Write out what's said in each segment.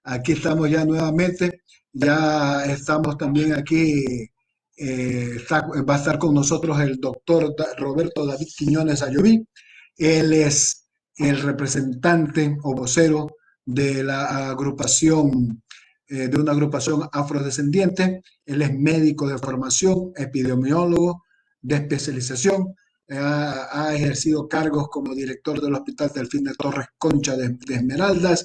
Aquí estamos ya nuevamente. Ya estamos también aquí. Va a estar con nosotros el doctor Roberto David Quiñones Ayoví. Él es el representante o vocero de la agrupación, de una agrupación afrodescendiente. Él es médico de formación, epidemiólogo de especialización. Ha ejercido cargos como director del Hospital Delfín de Torres Concha de Esmeraldas.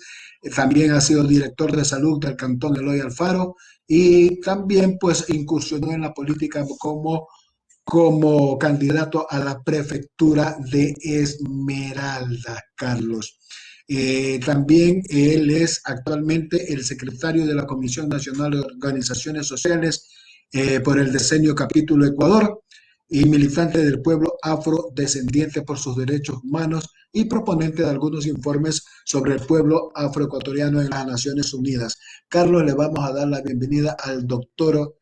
También ha sido director de salud del Cantón Eloy Alfaro y también pues incursionó en la política como candidato a la prefectura de Esmeralda, Carlos. También él es actualmente el secretario de la Comisión Nacional de Organizaciones Sociales por el Decenio Capítulo Ecuador y militante del pueblo afrodescendiente por sus derechos humanos y proponente de algunos informes sobre el pueblo afroecuatoriano en las Naciones Unidas. Carlos, le vamos a dar la bienvenida al doctor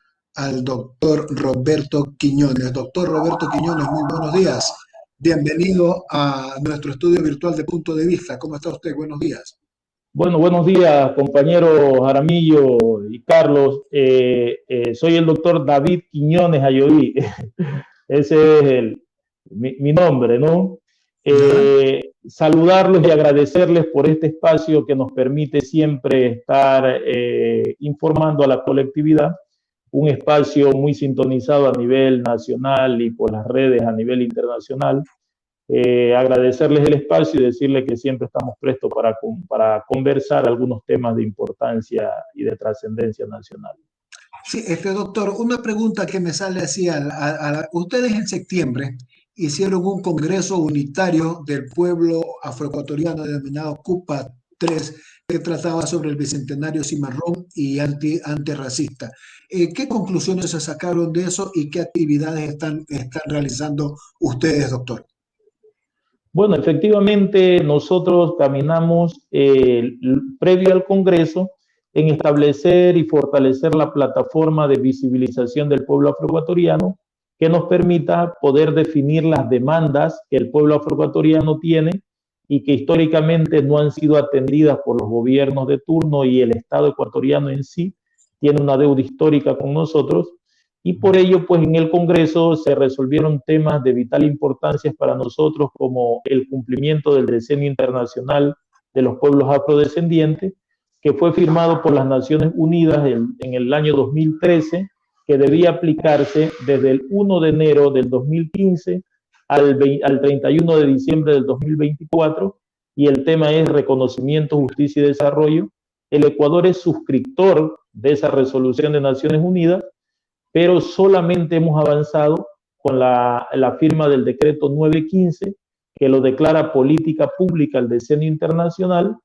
Roberto Quiñones. Doctor Roberto Quiñones, muy buenos días. Bienvenido a nuestro estudio virtual de Punto de Vista. ¿Cómo está usted? Buenos días. Bueno, buenos días, compañero Jaramillo y Carlos. Soy el doctor David Quiñones Ayoví. Ese es mi nombre, ¿no? Saludarlos y agradecerles por este espacio que nos permite siempre estar informando a la colectividad, un espacio muy sintonizado a nivel nacional y por las redes a nivel internacional. Agradecerles el espacio y decirles que siempre estamos prestos para conversar algunos temas de importancia y de trascendencia nacional. Sí, doctor, una pregunta que me sale así. Ustedes en septiembre hicieron un congreso unitario del pueblo afroecuatoriano denominado CUPA 3, que trataba sobre el bicentenario cimarrón y antirracista. ¿Qué conclusiones se sacaron de eso y qué actividades están realizando ustedes, doctor? Bueno, efectivamente nosotros caminamos previo al Congreso en establecer y fortalecer la plataforma de visibilización del pueblo afroecuatoriano que nos permita poder definir las demandas que el pueblo afroecuatoriano tiene y que históricamente no han sido atendidas por los gobiernos de turno, y el Estado ecuatoriano en sí tiene una deuda histórica con nosotros. Y por ello, pues en el Congreso se resolvieron temas de vital importancia para nosotros, como el cumplimiento del Decenio Internacional de los Pueblos Afrodescendientes, que fue firmado por las Naciones Unidas en el año 2013, que debía aplicarse desde el 1 de enero del 2015 al 31 de diciembre del 2024, y el tema es reconocimiento, justicia y desarrollo. El Ecuador es suscriptor de esa resolución de Naciones Unidas, pero solamente hemos avanzado con la firma del decreto 915, que lo declara política pública el Decenio Internacional,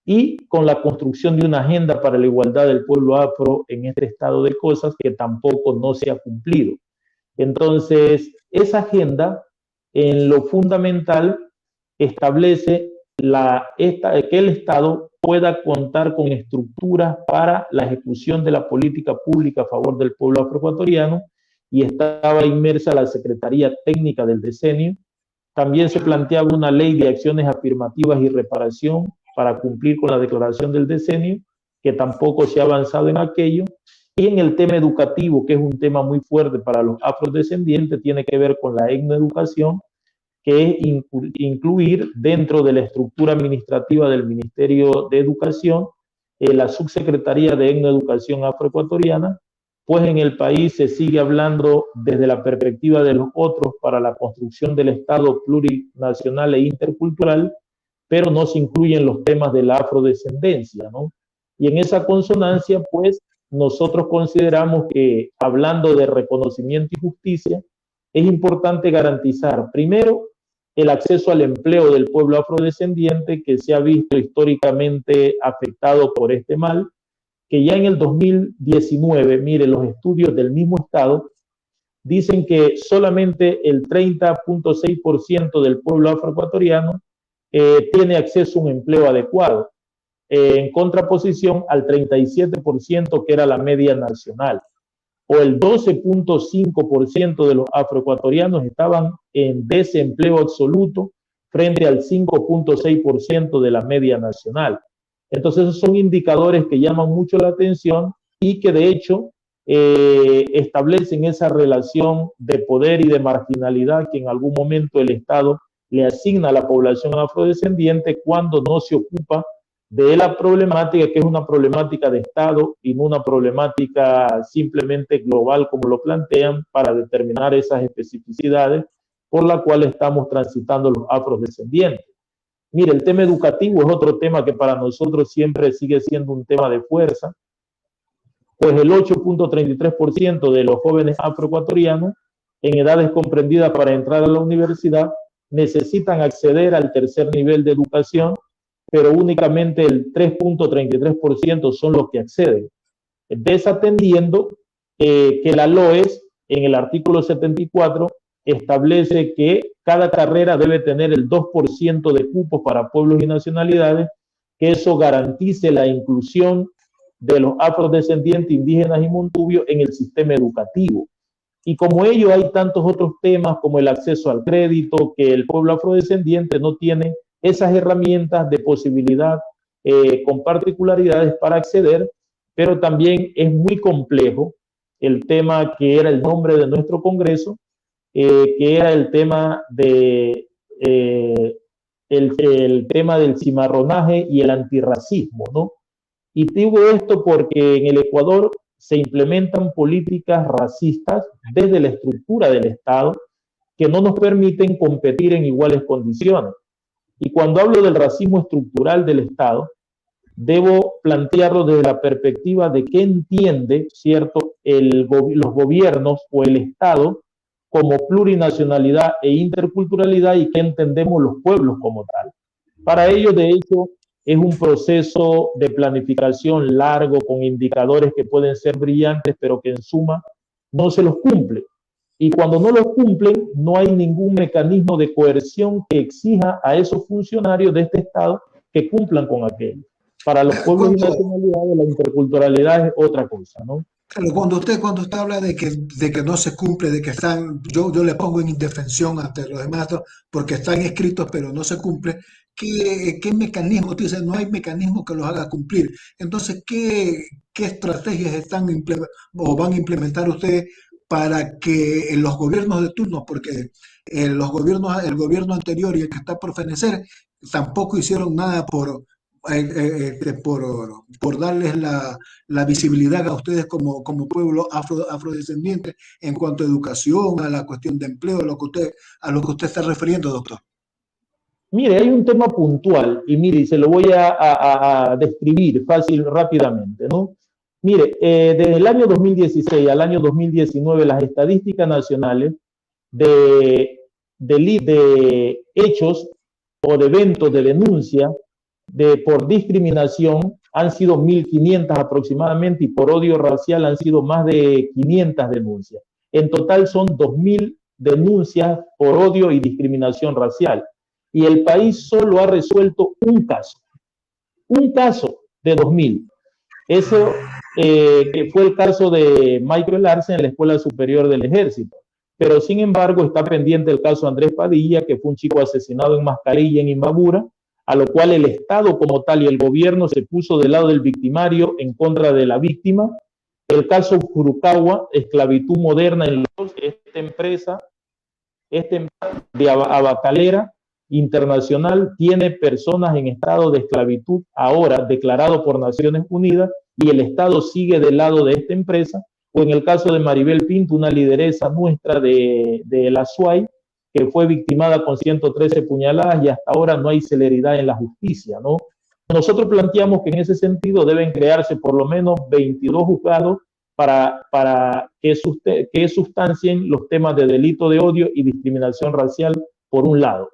y con la construcción de una agenda para la igualdad del pueblo afro en este estado de cosas, que tampoco no se ha cumplido. Entonces, esa agenda, en lo fundamental, establece que el Estado pueda contar con estructuras para la ejecución de la política pública a favor del pueblo afroecuatoriano, y estaba inmersa la Secretaría Técnica del Decenio. También se planteaba una ley de acciones afirmativas y reparación para cumplir con la declaración del Decenio, que tampoco se ha avanzado en aquello. Y en el tema educativo, que es un tema muy fuerte para los afrodescendientes, tiene que ver con la etnoeducación, que es incluir dentro de la estructura administrativa del Ministerio de Educación la Subsecretaría de Etnoeducación Afroecuatoriana, pues en el país se sigue hablando desde la perspectiva de los otros para la construcción del Estado plurinacional e intercultural, pero no se incluyen los temas de la afrodescendencia, ¿no? Y en esa consonancia, pues, nosotros consideramos que, hablando de reconocimiento y justicia, es importante garantizar, primero, el acceso al empleo del pueblo afrodescendiente, que se ha visto históricamente afectado por este mal, que ya en el 2019, mire, los estudios del mismo Estado dicen que solamente el 30.6% del pueblo afroecuatoriano tiene acceso a un empleo adecuado, en contraposición al 37% que era la media nacional, o el 12.5% de los afroecuatorianos estaban en desempleo absoluto frente al 5.6% de la media nacional. Entonces esos son indicadores que llaman mucho la atención y que de hecho establecen esa relación de poder y de marginalidad que en algún momento el Estado le asigna a la población afrodescendiente cuando no se ocupa de la problemática, que es una problemática de Estado y no una problemática simplemente global como lo plantean, para determinar esas especificidades por la cual estamos transitando los afrodescendientes. Mire, el tema educativo es otro tema que para nosotros siempre sigue siendo un tema de fuerza, pues el 8.33% de los jóvenes afroecuatorianos en edades comprendidas para entrar a la universidad necesitan acceder al tercer nivel de educación, pero únicamente el 3.33% son los que acceden, desatendiendo que la LOES en el artículo 74 establece que cada carrera debe tener el 2% de cupos para pueblos y nacionalidades, que eso garantice la inclusión de los afrodescendientes, indígenas y montubios en el sistema educativo. Y como ello hay tantos otros temas como el acceso al crédito, que el pueblo afrodescendiente no tiene esas herramientas de posibilidad con particularidades para acceder, pero también es muy complejo el tema que era el nombre de nuestro Congreso, que era el tema de el tema del cimarronaje y el antirracismo, ¿no? Y digo esto porque en el Ecuador se implementan políticas racistas desde la estructura del Estado que no nos permiten competir en iguales condiciones. Y cuando hablo del racismo estructural del Estado, debo plantearlo desde la perspectiva de qué entiende, ¿cierto?, los gobiernos o el Estado como plurinacionalidad e interculturalidad y qué entendemos los pueblos como tal. Para ello, de hecho, es un proceso de planificación largo con indicadores que pueden ser brillantes, pero que en suma no se los cumple. Y cuando no los cumplen, no hay ningún mecanismo de coerción que exija a esos funcionarios de este Estado que cumplan con aquello. Para los pueblos y nacionalidades, la interculturalidad es otra cosa, ¿no? Claro, cuando usted habla de que no se cumple, de que están, yo le pongo en indefensión ante los demás, ¿no? Porque están escritos pero no se cumple, ¿qué mecanismo? Usted dice, no hay mecanismo que los haga cumplir. Entonces, ¿qué estrategias están o van a implementar ustedes para que los gobiernos de turno, porque el gobierno anterior y el que está por fenecer, tampoco hicieron nada por darles la visibilidad a ustedes como pueblo afrodescendiente en cuanto a educación, a la cuestión de empleo, a lo que usted está refiriendo, doctor? Mire, hay un tema puntual y mire, se lo voy a describir rápidamente, ¿no? Mire, desde el año 2016 al año 2019, las estadísticas nacionales de hechos o de eventos de denuncia por discriminación han sido 1.500 aproximadamente, y por odio racial han sido más de 500 denuncias. En total son 2.000 denuncias por odio y discriminación racial. Y el país solo ha resuelto un caso de 2.000. Eso que fue el caso de Michael Arce en la Escuela Superior del Ejército. Pero sin embargo está pendiente el caso Andrés Padilla, que fue un chico asesinado en Mascarilla, en Imbabura, a lo cual el Estado como tal y el gobierno se puso del lado del victimario en contra de la víctima. El caso Furukawa, esclavitud moderna en Laos, esta empresa de abacalera internacional tiene personas en estado de esclavitud ahora declarado por Naciones Unidas, y el Estado sigue del lado de esta empresa. O en el caso de Maribel Pinto, una lideresa nuestra de la SUAY, que fue victimada con 113 puñaladas y hasta ahora no hay celeridad en la justicia, ¿no? Nosotros planteamos que en ese sentido deben crearse por lo menos 22 juzgados para que sustancien los temas de delito de odio y discriminación racial, por un lado.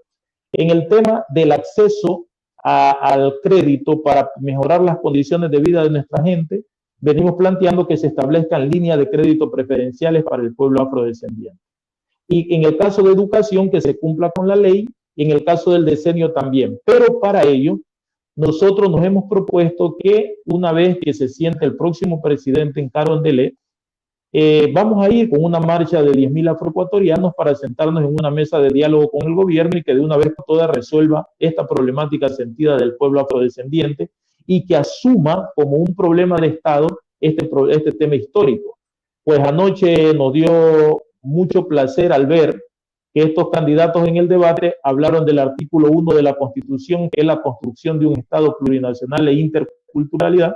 En el tema del acceso al crédito para mejorar las condiciones de vida de nuestra gente, venimos planteando que se establezcan líneas de crédito preferenciales para el pueblo afrodescendiente. Y en el caso de educación, que se cumpla con la ley, y en el caso del decenio también. Pero para ello, nosotros nos hemos propuesto que una vez que se siente el próximo presidente en Carondelet, vamos a ir con una marcha de 10.000 afroecuatorianos para sentarnos en una mesa de diálogo con el gobierno y que de una vez por todas resuelva esta problemática sentida del pueblo afrodescendiente, y que asuma como un problema de Estado este tema histórico. Pues anoche nos dio mucho placer al ver que estos candidatos en el debate hablaron del artículo 1 de la Constitución, que es la construcción de un Estado plurinacional e interculturalidad,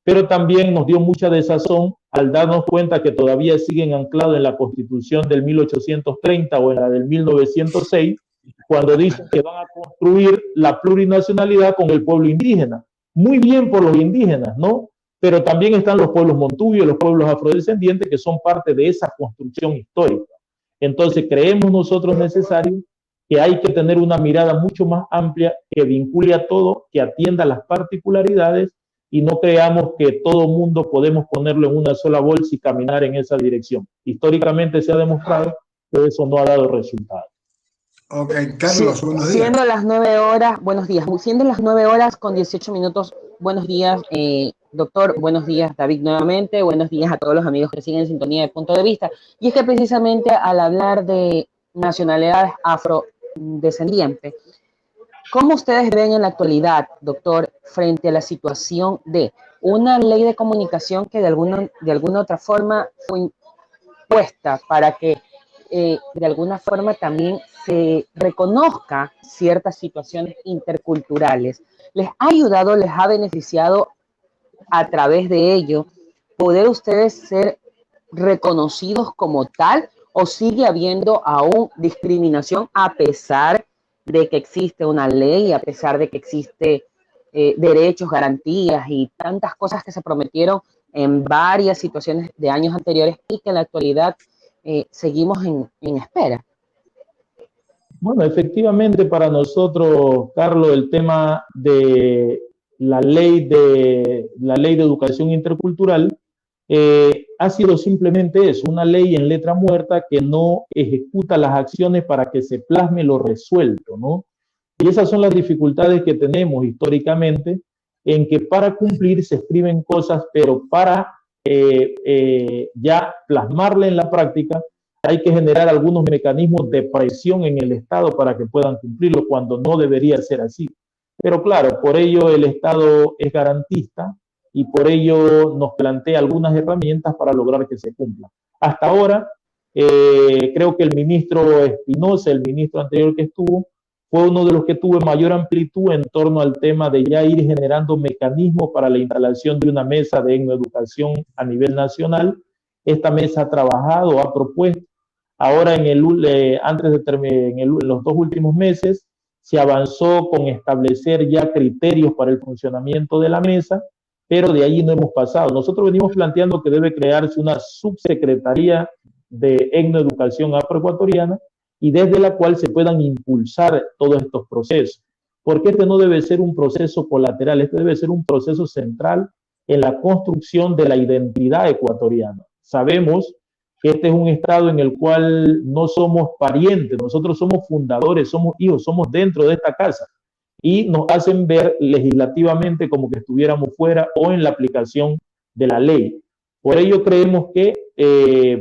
pero también nos dio mucha desazón al darnos cuenta que todavía siguen anclados en la Constitución del 1830 o en la del 1906, cuando dicen que van a construir la plurinacionalidad con el pueblo indígena. Muy bien por los indígenas, ¿no? Pero también están los pueblos montubios, los pueblos afrodescendientes, que son parte de esa construcción histórica. Entonces, creemos nosotros necesario que hay que tener una mirada mucho más amplia que vincule a todo, que atienda las particularidades y no creamos que todo mundo podemos ponerlo en una sola bolsa y caminar en esa dirección. Históricamente se ha demostrado que eso no ha dado resultados. Ok, Carlos, buenos días. Siendo las 9 horas, buenos días. Siendo las 9 horas con 18 minutos, buenos días, doctor. Buenos días, David, nuevamente. Buenos días a todos los amigos que siguen en sintonía de Punto de Vista. Y es que precisamente al hablar de nacionalidades afrodescendientes, ¿cómo ustedes ven en la actualidad, doctor, frente a la situación de una ley de comunicación que de alguna otra forma fue impuesta para que de alguna forma también se reconozca ciertas situaciones interculturales? ¿Les ha ayudado, les ha beneficiado a través de ello poder ustedes ser reconocidos como tal, o sigue habiendo aún discriminación a pesar de que existe una ley, a pesar de que existe derechos, garantías y tantas cosas que se prometieron en varias situaciones de años anteriores y que en la actualidad seguimos en espera? Bueno, efectivamente para nosotros, Carlos, el tema de la ley de educación intercultural ha sido simplemente eso, una ley en letra muerta que no ejecuta las acciones para que se plasme lo resuelto, ¿no? Y esas son las dificultades que tenemos históricamente, en que para cumplir se escriben cosas, pero para ya plasmarla en la práctica hay que generar algunos mecanismos de presión en el Estado para que puedan cumplirlo, cuando no debería ser así. Pero claro, por ello el Estado es garantista y por ello nos plantea algunas herramientas para lograr que se cumpla. Hasta ahora, creo que el ministro Espinosa, el ministro anterior que estuvo, fue uno de los que tuvo mayor amplitud en torno al tema de ya ir generando mecanismos para la instalación de una mesa de etnoeducación a nivel nacional. Esta mesa ha trabajado, ha propuesto. Ahora, en los 2 últimos meses, se avanzó con establecer ya criterios para el funcionamiento de la mesa, pero de ahí no hemos pasado. Nosotros venimos planteando que debe crearse una subsecretaría de etnoeducación afroecuatoriana y desde la cual se puedan impulsar todos estos procesos, porque este no debe ser un proceso colateral, este debe ser un proceso central en la construcción de la identidad ecuatoriana. Sabemos que este es un estado en el cual no somos parientes, nosotros somos fundadores, somos hijos, somos dentro de esta casa y nos hacen ver legislativamente como que estuviéramos fuera o en la aplicación de la ley. Por ello creemos que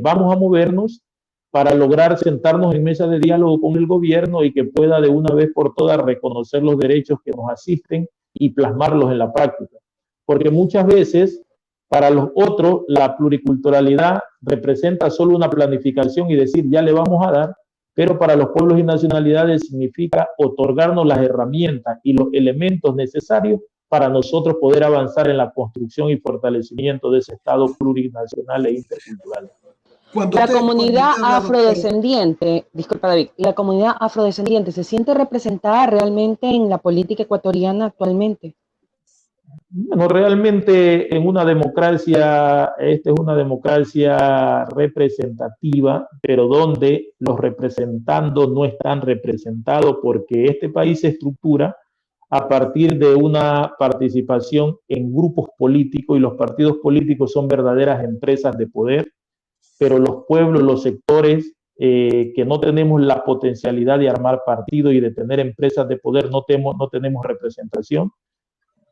vamos a movernos para lograr sentarnos en mesa de diálogo con el gobierno y que pueda de una vez por todas reconocer los derechos que nos asisten y plasmarlos en la práctica. Porque muchas veces para los otros la pluriculturalidad representa solo una planificación y decir ya le vamos a dar, pero para los pueblos y nacionalidades significa otorgarnos las herramientas y los elementos necesarios para nosotros poder avanzar en la construcción y fortalecimiento de ese Estado plurinacional e intercultural. La comunidad afrodescendiente, disculpa David, la comunidad afrodescendiente ¿se siente representada realmente en la política ecuatoriana actualmente? Bueno, realmente en una democracia, esta es una democracia representativa, pero donde los representandos no están representados, porque este país se estructura a partir de una participación en grupos políticos y los partidos políticos son verdaderas empresas de poder, pero los pueblos, los sectores que no tenemos la potencialidad de armar partidos y de tener empresas de poder, no tenemos representación.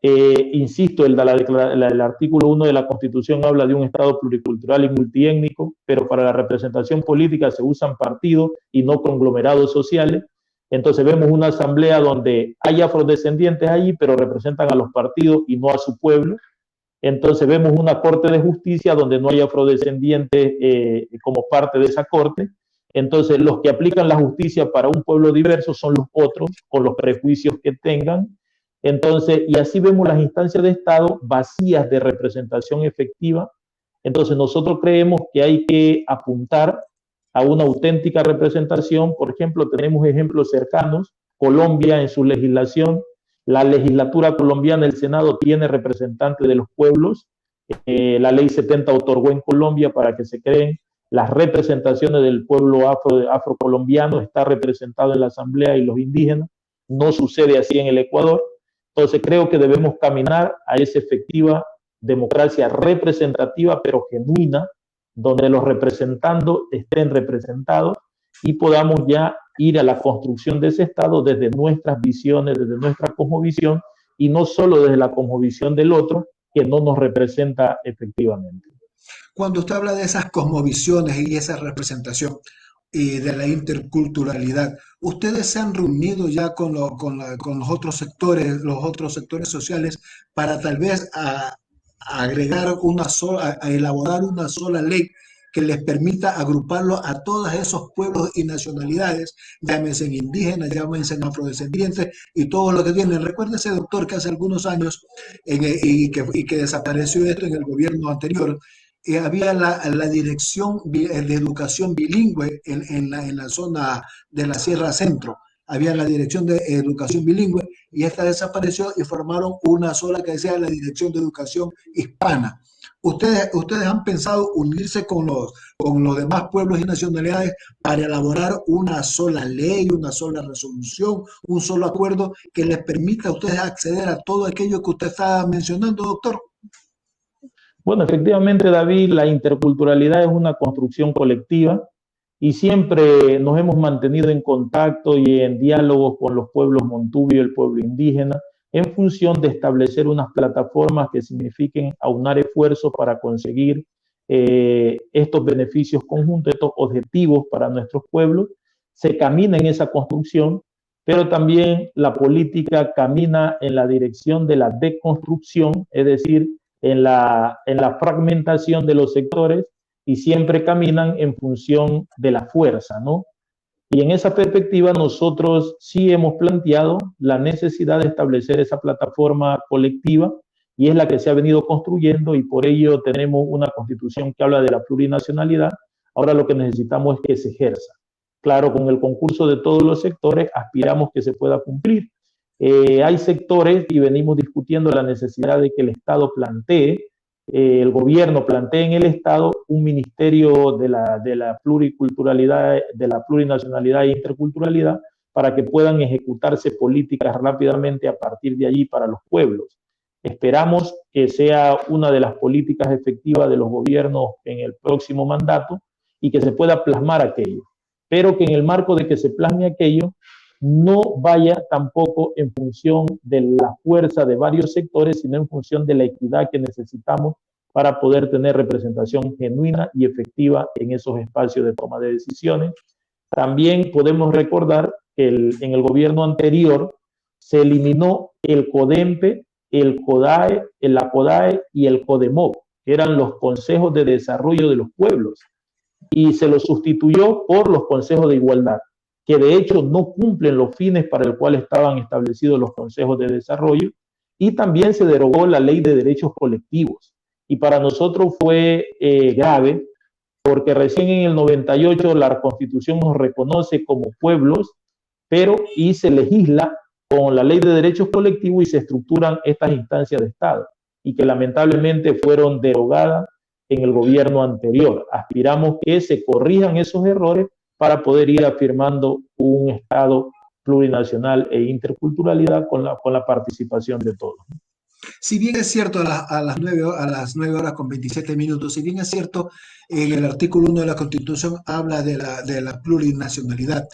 Insisto, el artículo 1 de la Constitución habla de un Estado pluricultural y multiétnico, pero para la representación política se usan partidos y no conglomerados sociales. Entonces vemos una asamblea donde hay afrodescendientes allí, pero representan a los partidos y no a su pueblo. Entonces vemos una corte de justicia donde no hay afrodescendientes como parte de esa corte. Entonces los que aplican la justicia para un pueblo diverso son los otros, con los prejuicios que tengan. Entonces, y así vemos las instancias de Estado vacías de representación efectiva. Entonces nosotros creemos que hay que apuntar a una auténtica representación. Por ejemplo, tenemos ejemplos cercanos. Colombia en su legislación, la legislatura colombiana, el Senado tiene representantes de los pueblos. La ley 70 otorgó en Colombia para que se creen las representaciones del pueblo afrocolombiano, está representado en la asamblea y los indígenas. No sucede así en el Ecuador. Entonces creo que debemos caminar a esa efectiva democracia representativa, pero genuina, donde los representantes estén representados y podamos ya ir a la construcción de ese Estado desde nuestras visiones, desde nuestra cosmovisión, y no solo desde la cosmovisión del otro, que no nos representa efectivamente. Cuando usted habla de esas cosmovisiones y esa representación y de la interculturalidad, ¿ustedes se han reunido ya con los otros sectores sociales para tal vez agregar a elaborar una sola ley que les permita agruparlo a todos esos pueblos y nacionalidades, llámense indígenas, llámense afrodescendientes y todo lo que tienen? Recuérdese, doctor, que hace algunos años y que desapareció esto en el gobierno anterior. Había la dirección de educación bilingüe en la zona de la Sierra Centro. Había la dirección de educación bilingüe y esta desapareció y formaron una sola que decía la dirección de educación hispana. ¿Ustedes han pensado unirse con los demás pueblos y nacionalidades para elaborar una sola ley, una sola resolución, un solo acuerdo que les permita a ustedes acceder a todo aquello que usted estaba mencionando, doctor? Bueno, efectivamente, David, la interculturalidad es una construcción colectiva y siempre nos hemos mantenido en contacto y en diálogo con los pueblos montubio y el pueblo indígena en función de establecer unas plataformas que signifiquen aunar esfuerzos para conseguir estos beneficios conjuntos, estos objetivos para nuestros pueblos. Se camina en esa construcción, pero también la política camina en la dirección de la deconstrucción, es decir, en la fragmentación de los sectores, y siempre caminan en función de la fuerza, ¿no? Y en esa perspectiva nosotros sí hemos planteado la necesidad de establecer esa plataforma colectiva y es la que se ha venido construyendo y por ello tenemos una constitución que habla de la plurinacionalidad. Ahora lo que necesitamos es que se ejerza. Claro, con el concurso de todos los sectores aspiramos que se pueda cumplir. Hay sectores y venimos discutiendo la necesidad de que el Estado plantee, el gobierno plantee en el Estado un ministerio de la pluriculturalidad, de la plurinacionalidad e interculturalidad para que puedan ejecutarse políticas rápidamente a partir de allí para los pueblos. Esperamos que sea una de las políticas efectivas de los gobiernos en el próximo mandato y que se pueda plasmar aquello, pero que en el marco de que se plasme aquello no vaya tampoco en función de la fuerza de varios sectores, sino en función de la equidad que necesitamos para poder tener representación genuina y efectiva en esos espacios de toma de decisiones. También podemos recordar que en el gobierno anterior se eliminó el CODEMPE, el CODAE, el ACODAE y el CODEMOP, que eran los consejos de desarrollo de los pueblos, y se los sustituyó por los consejos de igualdad, que de hecho no cumplen los fines para el cual estaban establecidos los consejos de desarrollo, y también se derogó la ley de derechos colectivos. Y para nosotros fue grave, porque recién en el 98 la Constitución nos reconoce como pueblos, y se legisla con la ley de derechos colectivos y se estructuran estas instancias de Estado, y que lamentablemente fueron derogadas en el gobierno anterior. Aspiramos que se corrijan esos errores para poder ir afirmando un Estado plurinacional e interculturalidad con la participación de todos. Si bien es cierto, a las 9 horas con 27 minutos, si bien es cierto, en el artículo 1 de la Constitución habla de la plurinacionalidad,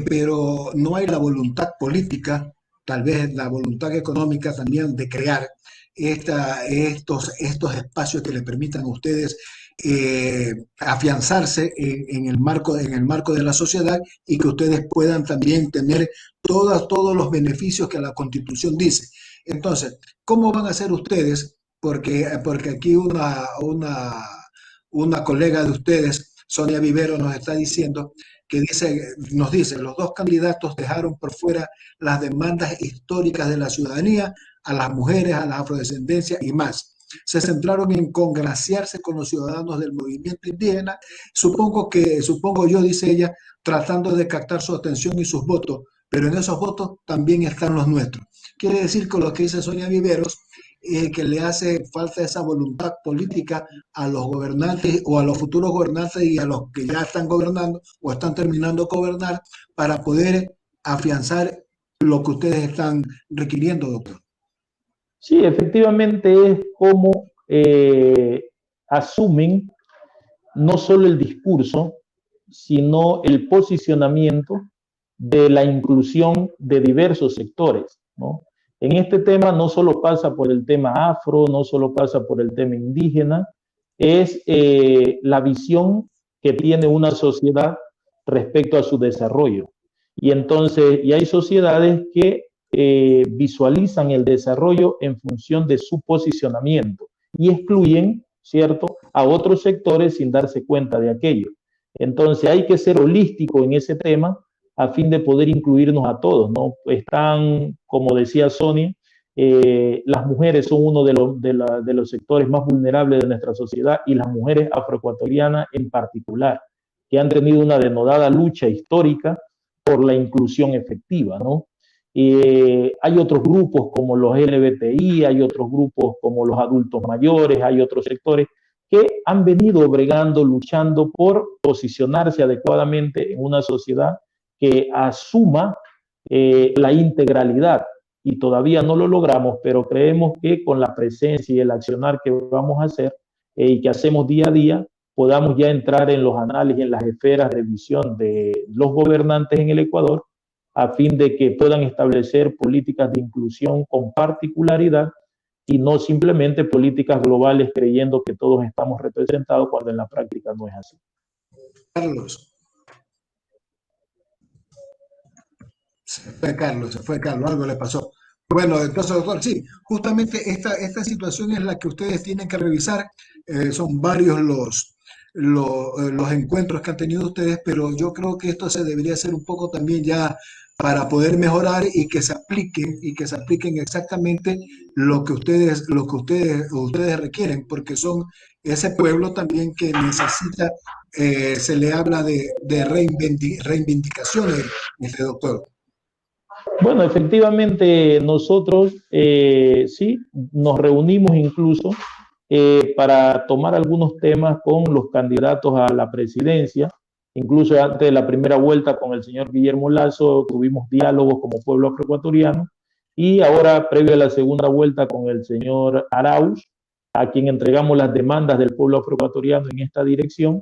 pero no hay la voluntad política, tal vez la voluntad económica también de crear estos espacios que le permitan a ustedes afianzarse en el marco de la sociedad y que ustedes puedan también tener todos los beneficios que la Constitución dice. Entonces, ¿cómo van a hacer ustedes? Porque aquí una colega de ustedes, Sonia Vivero, nos está diciendo nos dice, los dos candidatos dejaron por fuera las demandas históricas de la ciudadanía, a las mujeres, a la afrodescendencia y más. Se centraron en congraciarse con los ciudadanos del movimiento indígena, supongo yo, dice ella, tratando de captar su atención y sus votos, pero en esos votos también están los nuestros. Quiere decir con lo que dice Sonia Viveros, que le hace falta esa voluntad política a los gobernantes o a los futuros gobernantes y a los que ya están gobernando o están terminando de gobernar para poder afianzar lo que ustedes están requiriendo, doctor. Sí, efectivamente es como asumen no solo el discurso, sino el posicionamiento de la inclusión de diversos sectores, ¿no? En este tema no solo pasa por el tema afro, no solo pasa por el tema indígena, es la visión que tiene una sociedad respecto a su desarrollo. Y entonces, y hay sociedades que visualizan el desarrollo en función de su posicionamiento y excluyen, ¿cierto?, a otros sectores sin darse cuenta de aquello. Entonces hay que ser holístico en ese tema a fin de poder incluirnos a todos, ¿no? Están, como decía Sonia, las mujeres son uno de los sectores más vulnerables de nuestra sociedad y las mujeres afroecuatorianas en particular, que han tenido una denodada lucha histórica por la inclusión efectiva, ¿no? Hay otros grupos como los LGBTI, hay otros grupos como los adultos mayores, hay otros sectores que han venido bregando, luchando por posicionarse adecuadamente en una sociedad que asuma la integralidad, y todavía no lo logramos, pero creemos que con la presencia y el accionar que vamos a hacer y que hacemos día a día, podamos ya entrar en los análisis, en las esferas de visión de los gobernantes en el Ecuador, a fin de que puedan establecer políticas de inclusión con particularidad y no simplemente políticas globales creyendo que todos estamos representados cuando en la práctica no es así. Carlos. Se fue Carlos, algo le pasó. Bueno, entonces, doctor, sí, justamente esta situación es la que ustedes tienen que revisar. Son varios los encuentros que han tenido ustedes, pero yo creo que esto se debería hacer un poco también ya para poder mejorar y que se apliquen exactamente ustedes requieren, porque son ese pueblo también que necesita, se le habla de reivindicaciones, doctor. Bueno, efectivamente nosotros sí nos reunimos incluso para tomar algunos temas con los candidatos a la presidencia. Incluso antes de la primera vuelta con el señor Guillermo Lasso tuvimos diálogos como pueblo afroecuatoriano, y ahora previo a la segunda vuelta con el señor Arauz, a quien entregamos las demandas del pueblo afroecuatoriano en esta dirección.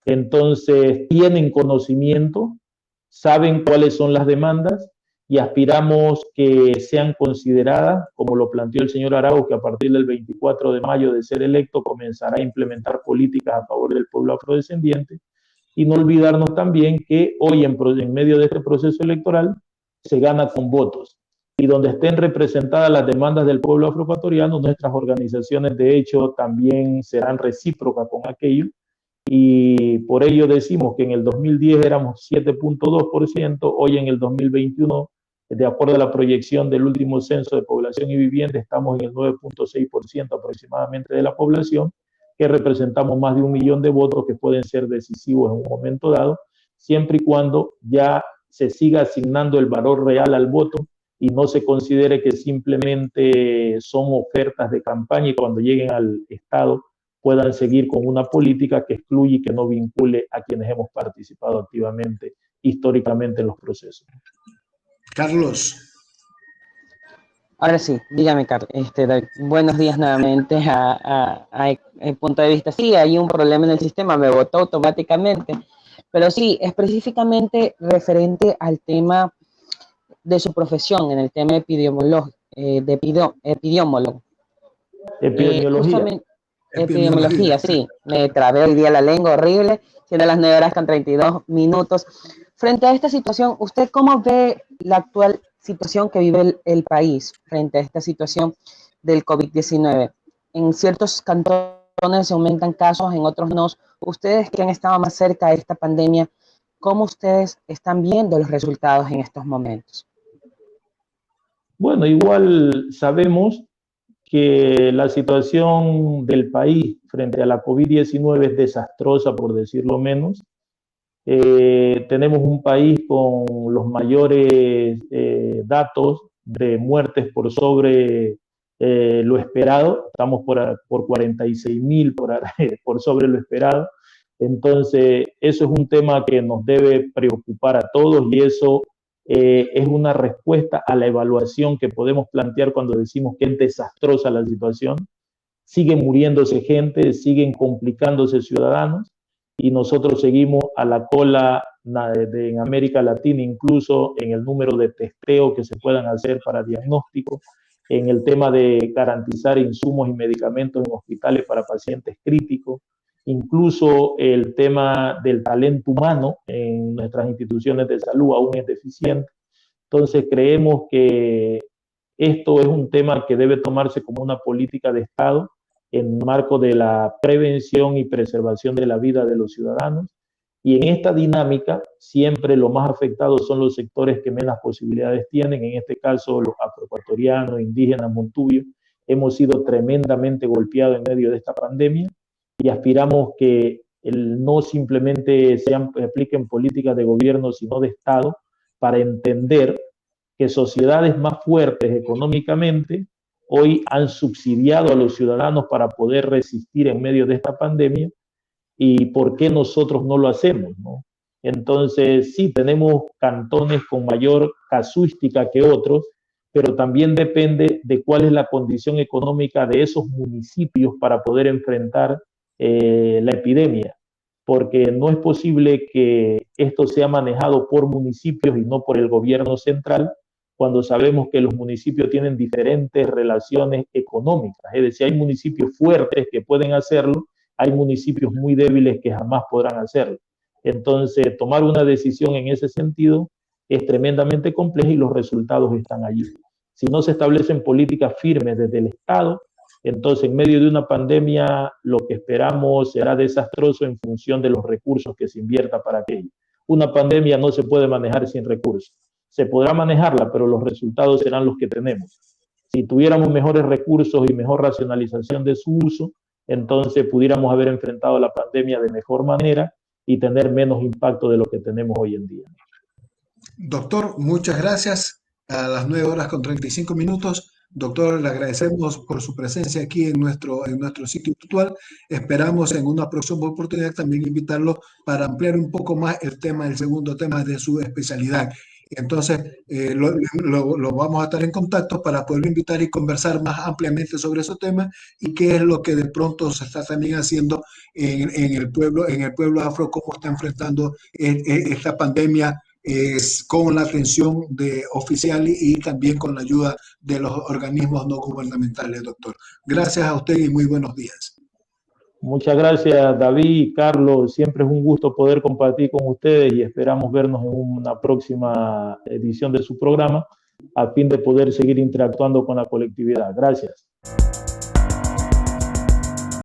Entonces tienen conocimiento, saben cuáles son las demandas y aspiramos que sean consideradas, como lo planteó el señor Arauz, que a partir del 24 de mayo de ser electo comenzará a implementar políticas a favor del pueblo afrodescendiente. Y no olvidarnos también que hoy en medio de este proceso electoral se gana con votos. Y donde estén representadas las demandas del pueblo afroecuatoriano, nuestras organizaciones de hecho también serán recíprocas con aquello. Y por ello decimos que en el 2010 éramos 7.2%, hoy en el 2021, de acuerdo a la proyección del último censo de población y vivienda, estamos en el 9.6% aproximadamente de la población, que representamos más de 1 millón de votos que pueden ser decisivos en un momento dado, siempre y cuando ya se siga asignando el valor real al voto y no se considere que simplemente son ofertas de campaña y cuando lleguen al Estado puedan seguir con una política que excluye y que no vincule a quienes hemos participado activamente históricamente en los procesos. Carlos. Ahora sí, dígame, Carlos. Buenos días nuevamente a punto de vista. Sí, hay un problema en el sistema, me votó automáticamente, pero sí, específicamente referente al tema de su profesión, en el tema epidemiológico, epidemiología. Epidemiología, sí. Me trabé hoy día la lengua, horrible, siendo las 9 horas con 32 minutos. Frente a esta situación, ¿usted cómo ve la actual situación que vive el país frente a esta situación del COVID-19? En ciertos cantones se aumentan casos, en otros no. Ustedes que han estado más cerca de esta pandemia, ¿cómo ustedes están viendo los resultados en estos momentos? Bueno, igual sabemos que la situación del país frente a la COVID-19 es desastrosa, por decirlo menos. Tenemos un país con los mayores datos de muertes por sobre lo esperado. Estamos por 46.000 por sobre lo esperado. Entonces, eso es un tema que nos debe preocupar a todos y eso es una respuesta a la evaluación que podemos plantear cuando decimos que es desastrosa la situación. Siguen muriéndose gente, siguen complicándose ciudadanos y nosotros seguimos a la cola en América Latina, incluso en el número de testeo que se puedan hacer para diagnóstico, en el tema de garantizar insumos y medicamentos en hospitales para pacientes críticos, incluso el tema del talento humano en nuestras instituciones de salud aún es deficiente. Entonces creemos que esto es un tema que debe tomarse como una política de Estado en marco de la prevención y preservación de la vida de los ciudadanos. Y en esta dinámica siempre los más afectados son los sectores que menos posibilidades tienen, en este caso los afroecuatorianos, indígenas, montubios. Hemos sido tremendamente golpeados en medio de esta pandemia y aspiramos que no simplemente se apliquen políticas de gobierno, sino de Estado, para entender que sociedades más fuertes económicamente hoy han subsidiado a los ciudadanos para poder resistir en medio de esta pandemia y por qué nosotros no lo hacemos, ¿no? Entonces, sí, tenemos cantones con mayor casuística que otros, pero también depende de cuál es la condición económica de esos municipios para poder enfrentar la epidemia, porque no es posible que esto sea manejado por municipios y no por el gobierno central, cuando sabemos que los municipios tienen diferentes relaciones económicas. Es decir, hay municipios fuertes que pueden hacerlo, hay municipios muy débiles que jamás podrán hacerlo. Entonces, tomar una decisión en ese sentido es tremendamente compleja y los resultados están allí. Si no se establecen políticas firmes desde el Estado, entonces en medio de una pandemia lo que esperamos será desastroso en función de los recursos que se invierta para aquello. Una pandemia no se puede manejar sin recursos. Se podrá manejarla, pero los resultados serán los que tenemos. Si tuviéramos mejores recursos y mejor racionalización de su uso, entonces pudiéramos haber enfrentado la pandemia de mejor manera y tener menos impacto de lo que tenemos hoy en día. Doctor, muchas gracias. A las 9 horas con 35 minutos. Doctor, le agradecemos por su presencia aquí en nuestro sitio virtual. Esperamos en una próxima oportunidad también invitarlo para ampliar un poco más el segundo tema de su especialidad. Entonces, lo vamos a estar en contacto para poder invitar y conversar más ampliamente sobre ese tema y qué es lo que de pronto se está también haciendo en el pueblo afro, cómo está enfrentando esta pandemia con la atención oficial y también con la ayuda de los organismos no gubernamentales, doctor. Gracias a usted y muy buenos días. Muchas gracias, David, Carlos. Siempre es un gusto poder compartir con ustedes y esperamos vernos en una próxima edición de su programa a fin de poder seguir interactuando con la colectividad. Gracias.